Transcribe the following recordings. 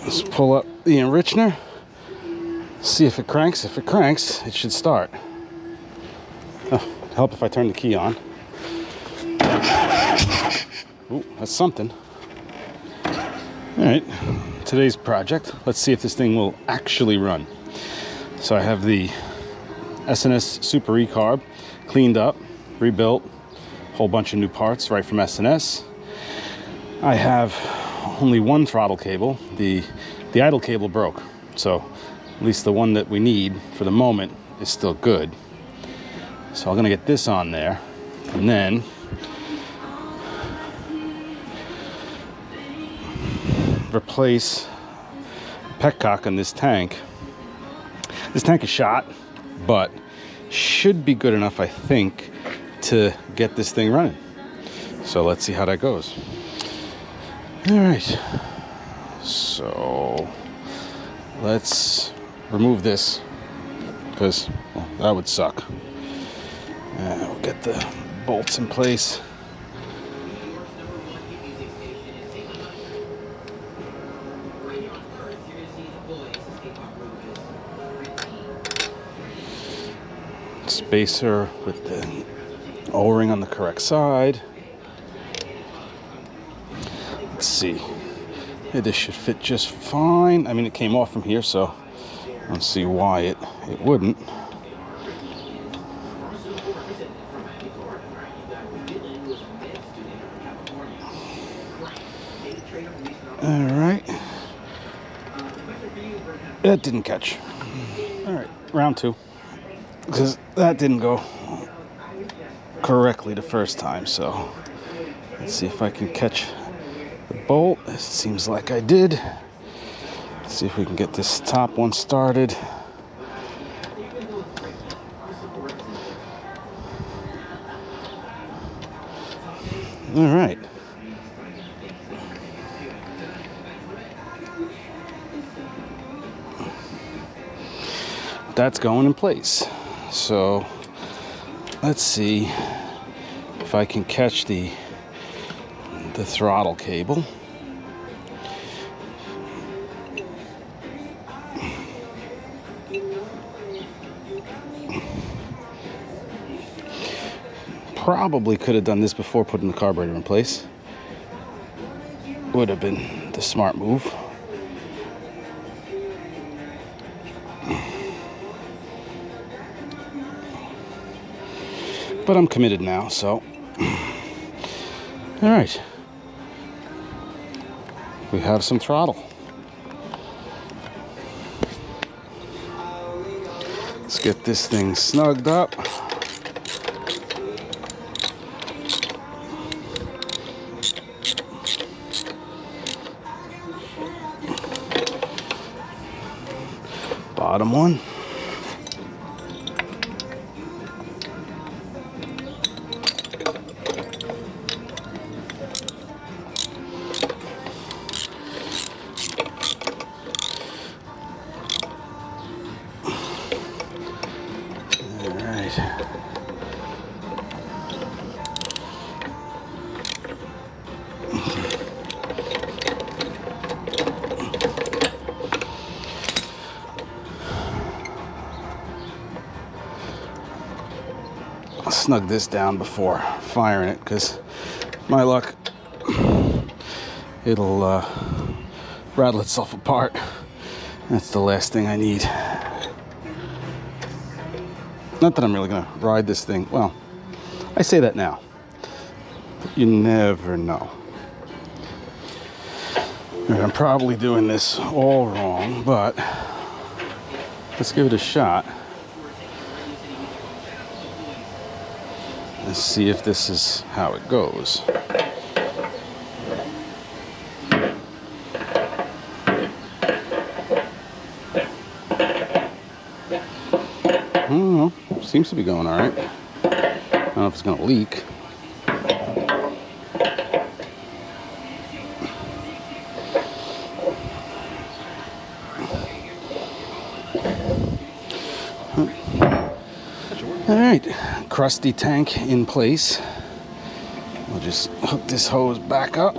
Let's pull up the enrichener, see if it cranks. If it cranks, it should start. Oh, it'd help if I turn the key on. Ooh, that's something. All right, today's project, let's see if this thing will actually run. So I have the S&S Super E-Carb cleaned up, rebuilt, a whole bunch of new parts right from S&S. I have only one throttle cable. The idle cable broke, so at least the one that we need for the moment is still good. So I'm gonna get this on there, and then replace the petcock on this tank. This tank is shot, but should be good enough, I think, to get this thing running. So let's see how that goes. All right, so let's remove this, because, well, that would suck. We'll get the bolts in place. Spacer with the O-ring on the correct side. Let's see. Yeah, this should fit just fine. I mean, it came off from here, so I don't see why it wouldn't. All right. That didn't catch. All right, round two. Because that didn't go correctly the first time, so let's see if I can catch the bolt. It seems like I did. Let's see if we can get this top one started. All right. That's going in place. So let's see if I can catch the throttle cable. Probably could have done this before putting the carburetor in place. Would have been the smart move. But I'm committed now, so. All right. We have some throttle. Let's get this thing snugged up. Bottom one. I'll snug this down before firing it, because my luck, it'll rattle itself apart. That's the last thing I need. Not that I'm really gonna ride this thing. Well, I say that now, but you never know. And I'm probably doing this all wrong, but let's give it a shot. Let's see if this is how it goes. I don't know. Seems to be going all right. I don't know if it's going to leak. All right, crusty tank in place. We'll just hook this hose back up.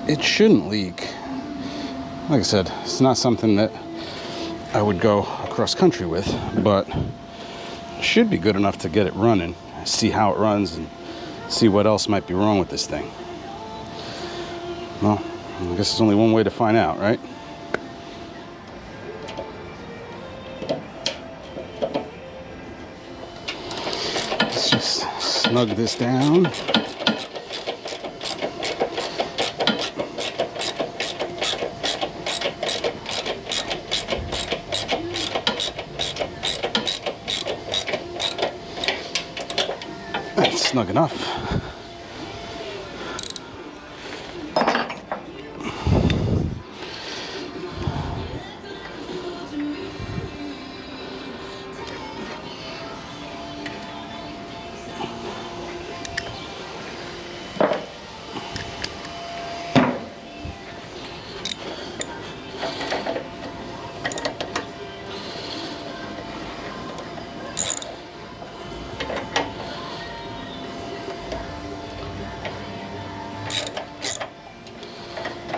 it shouldn't leak. Like I said, it's not something that I would go across country with, but it should be good enough to get it running, see how it runs, and see what else might be wrong with this thing. Well, I guess there's only one way to find out, right? Let's just snug this down. That's snug enough.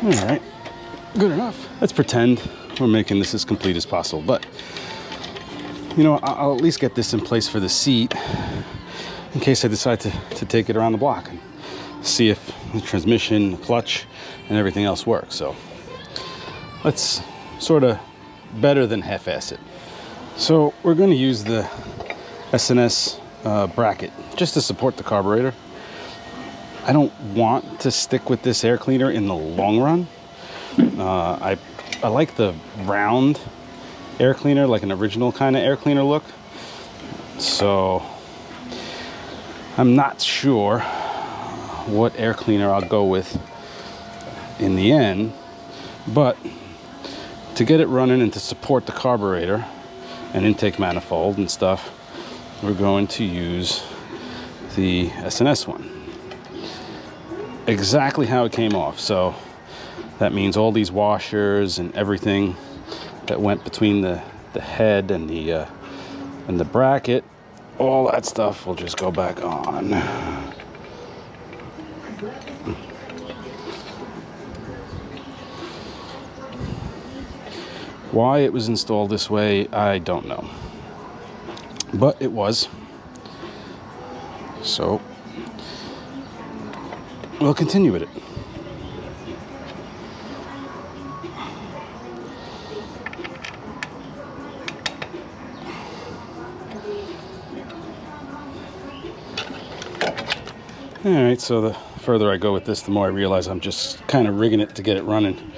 All right, good enough. Let's pretend we're making this as complete as possible, but you know, I'll at least get this in place for the seat in case I decide to take it around the block and see if the transmission, the clutch, and everything else works. So let's sort of better than half-ass it. So we're going to use the S&S bracket just to support the carburetor. I don't want to stick with this air cleaner in the long run. I like the round air cleaner, like an original kind of air cleaner look. So I'm not sure what air cleaner I'll go with in the end, but to get it running and to support the carburetor and intake manifold and stuff, we're going to use the S&S one. Exactly how it came off. So that means all these washers and everything that went between the head and the bracket, all that stuff will just go back on. Why it was installed this way, I don't know, but it was. So we'll continue with it. All right, so the further I go with this, the more I realize I'm just kind of rigging it to get it running.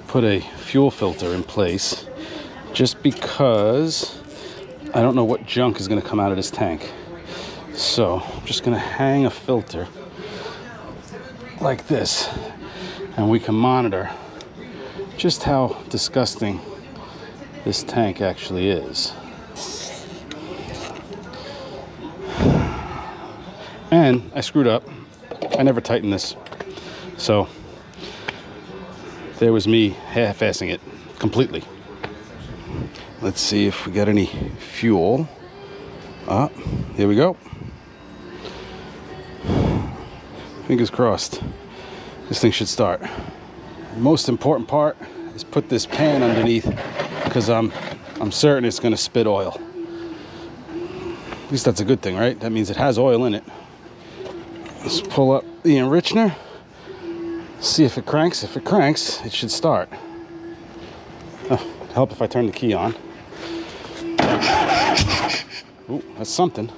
Put a fuel filter in place just because I don't know what junk is going to come out of this tank. So I'm just going to hang a filter like this, and we can monitor just how disgusting this tank actually is. And I screwed up. I never tightened this. So there was me half-assing it completely. Let's see if we got any fuel. Here we go. Fingers crossed. This thing should start. The most important part is put this pan underneath, because I'm certain it's going to spit oil. At least that's a good thing, right? That means it has oil in it. Let's pull up the enrichener. See if it cranks. If it cranks, it should start. Help if I turn the key on. Ooh, that's something.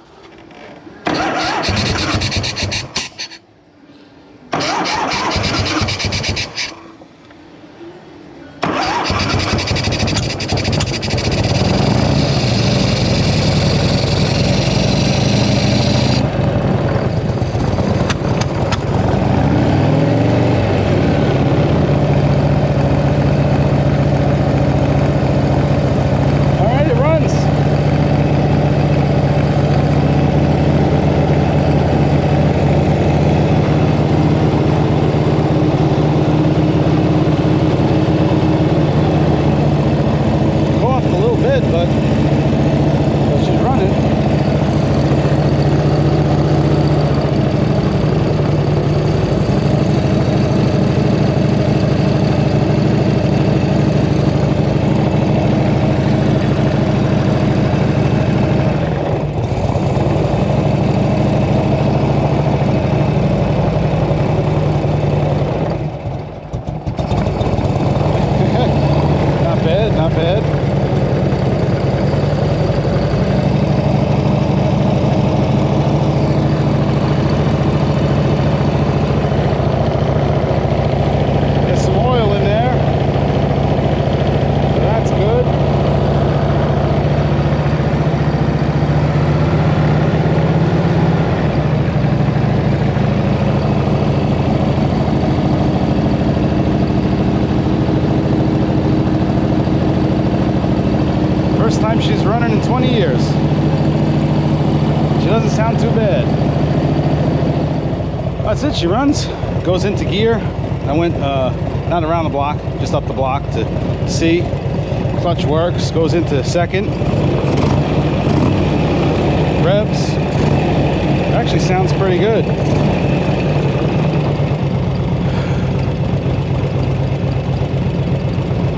time she's running in 20 years. She doesn't sound too bad. That's it, she runs, goes into gear. I went not around the block, just up the block to see. Clutch works, goes into second. Revs. Actually sounds pretty good.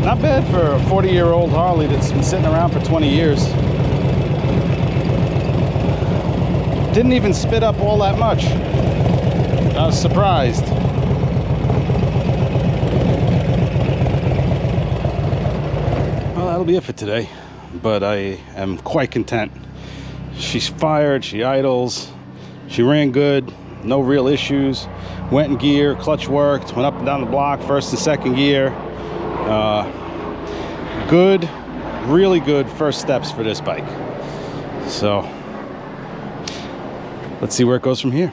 Not bad for a 40-year-old Harley that's been sitting around for 20 years. Didn't even spit up all that much. I was surprised. Well, that'll be it for today, but I am quite content. She's fired, she idles, she ran good, no real issues. Went in gear, clutch worked, went up and down the block, first and second gear. Good, really good first steps for this bike. So let's see where it goes from here.